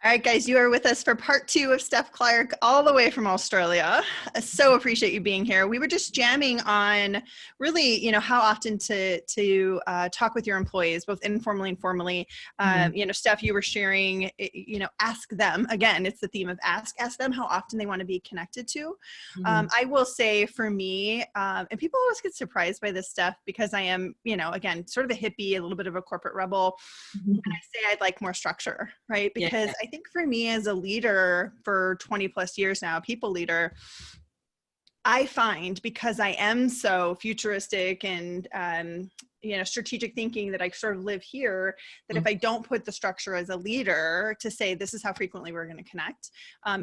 All right, guys, you are with us for part 2 of Steph Clarke, all the way from Australia. I so appreciate you being here. We were just jamming on really, how often to talk with your employees, both informally and formally. Steph, you were sharing, ask them. Again, it's the theme of ask them how often they want to be connected to. I will say for me, and people always get surprised by this stuff because I am, again, sort of a hippie, a little bit of a corporate rebel. And I say I'd like more structure, right? Because I think for me as a leader for 20 plus years now, people leader, I find because I am so futuristic and, strategic thinking that I sort of live here, that if I don't put the structure as a leader to say, this is how frequently we're going to connect,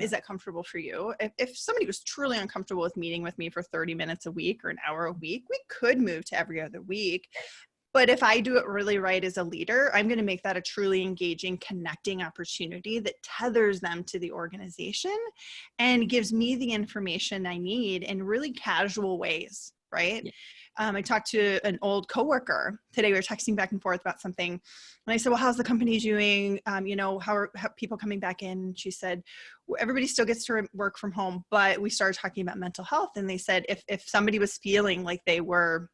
is that comfortable for you? If somebody was truly uncomfortable with meeting with me for 30 minutes a week or an hour a week, we could move to every other week. But if I do it really right as a leader, I'm going to make that a truly engaging, connecting opportunity that tethers them to the organization and gives me the information I need in really casual ways, right? Yeah. I talked to an old coworker today. We were texting back and forth about something. And I said, well, how's the company doing? How are people coming back in? And she said, well, everybody still gets to work from home, but we started talking about mental health. And they said, if somebody was feeling like they were,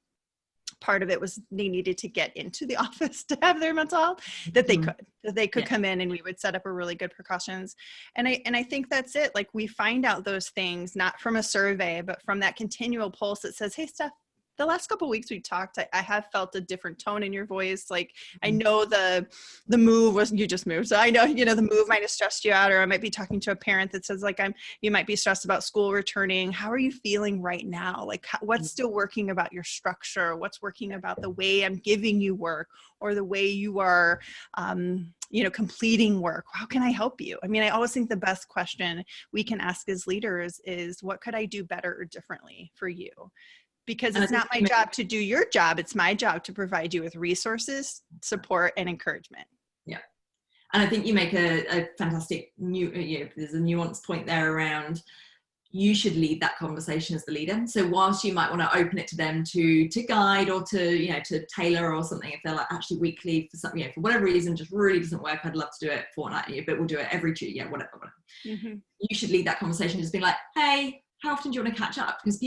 part of it was they needed to get into the office to have their mental health, that they could come in and we would set up a really good precautions. And I think that's it. Like we find out those things, not from a survey, but from that continual pulse that says, hey, Steph, the last couple of weeks we talked, I have felt a different tone in your voice. Like I know the move was, you just moved. So I know, the move might have stressed you out, or I might be talking to a parent that says like, you might be stressed about school returning. How are you feeling right now? Like what's still working about your structure? What's working about the way I'm giving you work or the way you are, completing work? How can I help you? I mean, I always think the best question we can ask as leaders is what could I do better or differently for you? Because it's not my job to do your job. It's my job to provide you with resources, support, and encouragement. Yeah. And I think you make a fantastic there's a nuanced point there around you should lead that conversation as the leader. So whilst you might want to open it to them to guide or to tailor or something, if they're like actually weekly for something, for whatever reason, just really doesn't work. I'd love to do it fortnightly, but we'll do it every Tuesday, whatever. Mm-hmm. You should lead that conversation just being like, hey, how often do you want to catch up? Because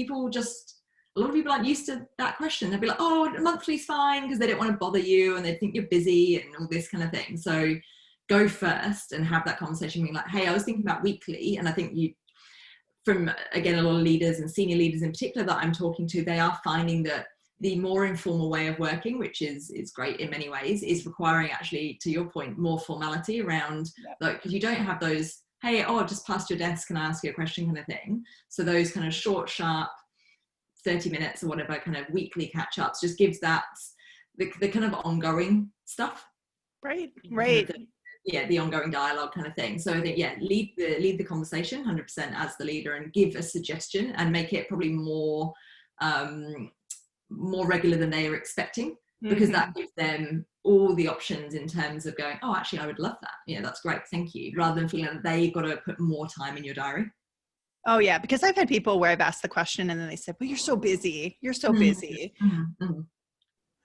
a lot of people aren't used to that question. They'll be like, oh, monthly's fine, because they don't want to bother you and they think you're busy and all this kind of thing. So go first and have that conversation being like, hey, I was thinking about weekly. And I think from, again, a lot of leaders and senior leaders in particular that I'm talking to, they are finding that the more informal way of working, which is great in many ways, is requiring actually, to your point, more formality around, like, because you don't have those, hey, just past your desk, can I ask you a question kind of thing. So those kind of short, sharp, 30 minutes or whatever kind of weekly catch-ups just gives that the kind of ongoing stuff. Right. The ongoing dialogue kind of thing. So I think, lead the conversation 100% as the leader and give a suggestion and make it probably more regular than they are expecting, because that gives them all the options in terms of going, oh, actually, I would love that. That's great. Thank you. Rather than feeling that they've got to put more time in your diary. Oh yeah, because I've had people where I've asked the question and then they said, well, you're so busy. You're so busy. Mm-hmm.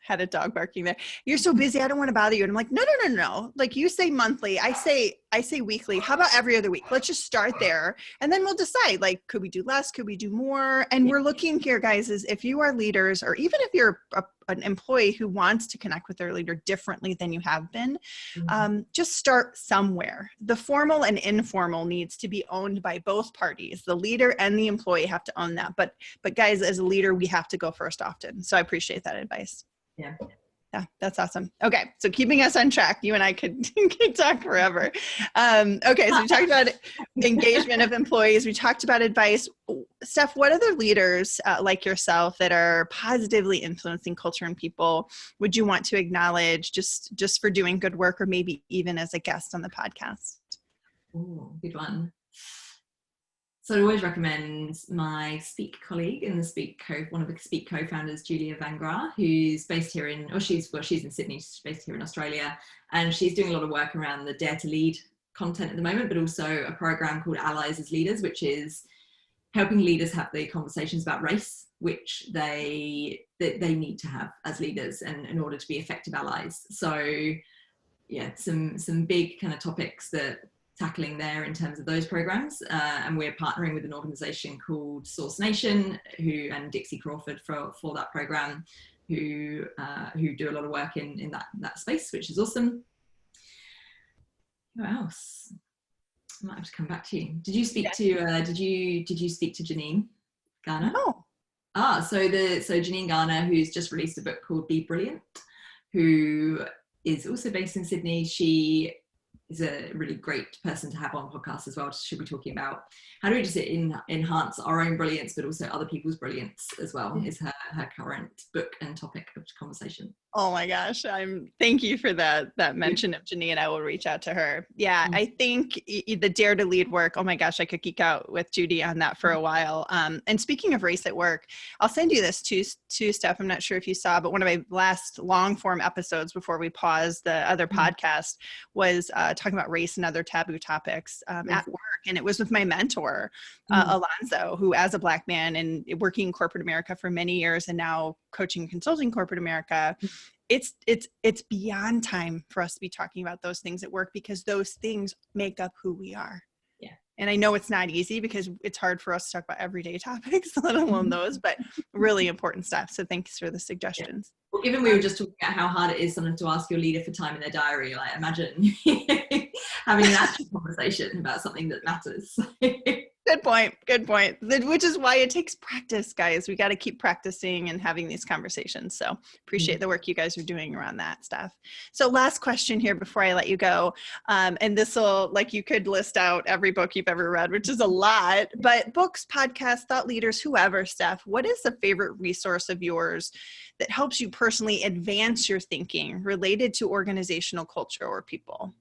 Had a dog barking there. You're so busy. I don't want to bother you. And I'm like, no. Like you say monthly, I say weekly. How about every other week? Let's just start there. And then we'll decide, like, could we do less? Could we do more? And we're looking here, guys, is if you are leaders, or even if you're an employee who wants to connect with their leader differently than you have been, just start somewhere. The formal and informal needs to be owned by both parties. The leader and the employee have to own that. But guys, as a leader, we have to go first often. So I appreciate that advice. Yeah, that's awesome. Okay, so keeping us on track, you and I could talk forever. Okay, so we talked about engagement of employees. We talked about advice. Steph, what other leaders like yourself that are positively influencing culture and people would you want to acknowledge just for doing good work, or maybe even as a guest on the podcast? Oh, good one. So I always recommend my Speak colleague and one of the Speak co-founders, Julia Van Gra, who's based here she's in Sydney, she's based here in Australia, and she's doing a lot of work around the Dare to Lead content at the moment, but also a program called Allies as Leaders, which is helping leaders have the conversations about race, which they need to have as leaders and in order to be effective allies. So some big kind of topics that tackling there in terms of those programs. And we're partnering with an organization called Source Nation, and Dixie Crawford for that program, who do a lot of work in that space, which is awesome. Who else? I might have to come back to you. Did you speak to did you speak to Janine Garner? No. So Janine Garner, who's just released a book called Be Brilliant, who is also based in Sydney. She is a really great person to have on podcast as well. She'll be talking about how do we just enhance our own brilliance, but also other people's brilliance as well, is her current book and topic of conversation. Oh my gosh. Thank you for that mention of Janine. I will reach out to her. Yeah. I think the Dare to Lead work, oh my gosh, I could geek out with Judy on that for a while. And speaking of race at work, I'll send you this too, Steph. I'm not sure if you saw, but one of my last long form episodes before we paused the other podcast was talking about race and other taboo topics at work. And it was with my mentor, Alonzo, who as a Black man and working in corporate America for many years and now coaching and consulting corporate America, it's beyond time for us to be talking about those things at work, because those things make up who we are. Yeah. And I know it's not easy because it's hard for us to talk about everyday topics, let alone those, but really important stuff. So thanks for the suggestions. Yeah. Well, given we were just talking about how hard it is sometimes to ask your leader for time in their diary, like imagine having an actual conversation about something that matters. Good point. Which is why it takes practice, guys. We got to keep practicing and having these conversations. So appreciate the work you guys are doing around that stuff. So last question here before I let you go. And this will, like, you could list out every book you've ever read, which is a lot, but books, podcasts, thought leaders, whoever, Steph, what is a favorite resource of yours that helps you personally advance your thinking related to organizational culture or people?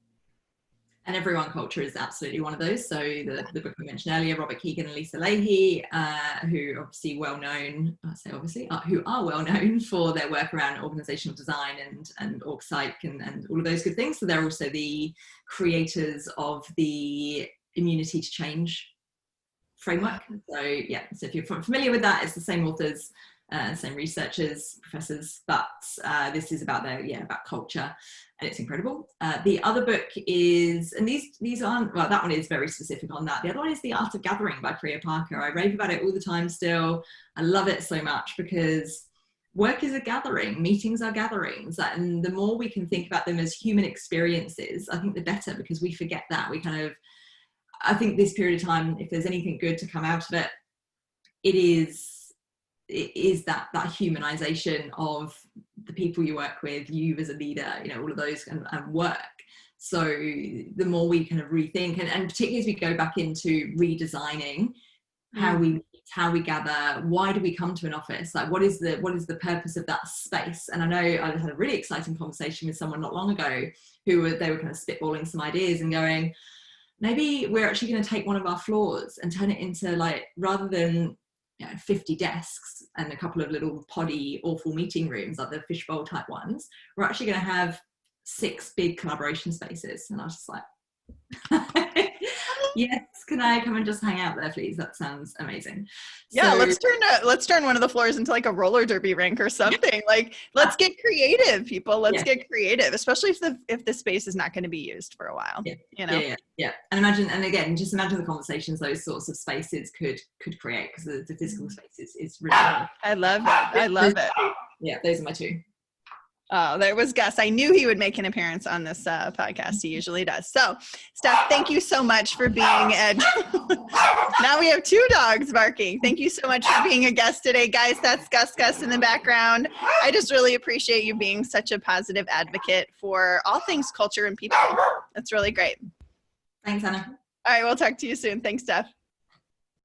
And Everyone Culture is absolutely one of those. So the book I mentioned earlier, Robert Keegan and Lisa Leahy, who are obviously well known, who are well known for their work around organizational design and org psych and all of those good things. So they're also the creators of the Immunity to Change framework. So yeah, so if you're familiar with that, it's the same authors, same researchers, professors, but this is about about culture, and it's incredible. The other book is, and these aren't, well, that one is very specific on that. The other one is The Art of Gathering by Priya Parker. I rave about it all the time still. I love it so much because work is a gathering, meetings are gatherings, and the more we can think about them as human experiences, I think the better, because we forget that. I think this period of time, if there's anything good to come out of it, it is that humanization of the people you work with, you as a leader, all of those and work. So the more we kind of rethink, and particularly as we go back into redesigning how we gather, why do we come to an office? Like, what is the purpose of that space? And I know I had a really exciting conversation with someone not long ago they were kind of spitballing some ideas and going, maybe we're actually going to take one of our floors and turn it into, like, rather than 50 desks and a couple of little poddy awful meeting rooms, like the fishbowl type ones, we're actually going to have 6 big collaboration spaces. And I was just like, yes, can I come and just hang out there, please? That sounds amazing. Yeah, let's turn one of the floors into like a roller derby rink or something. Like, let's get creative, people. Let's get creative, especially if the space is not going to be used for a while. Yeah. And just imagine the conversations those sorts of spaces could create, because the physical space is really cool. I love it. Yeah, those are my 2. Oh, there was Gus. I knew he would make an appearance on this podcast. He usually does. So, Steph, thank you so much for being now we have 2 dogs barking. Thank you so much for being a guest today, guys. That's Gus in the background. I just really appreciate you being such a positive advocate for all things culture and people. That's really great. Thanks, Anna. All right, we'll talk to you soon. Thanks, Steph.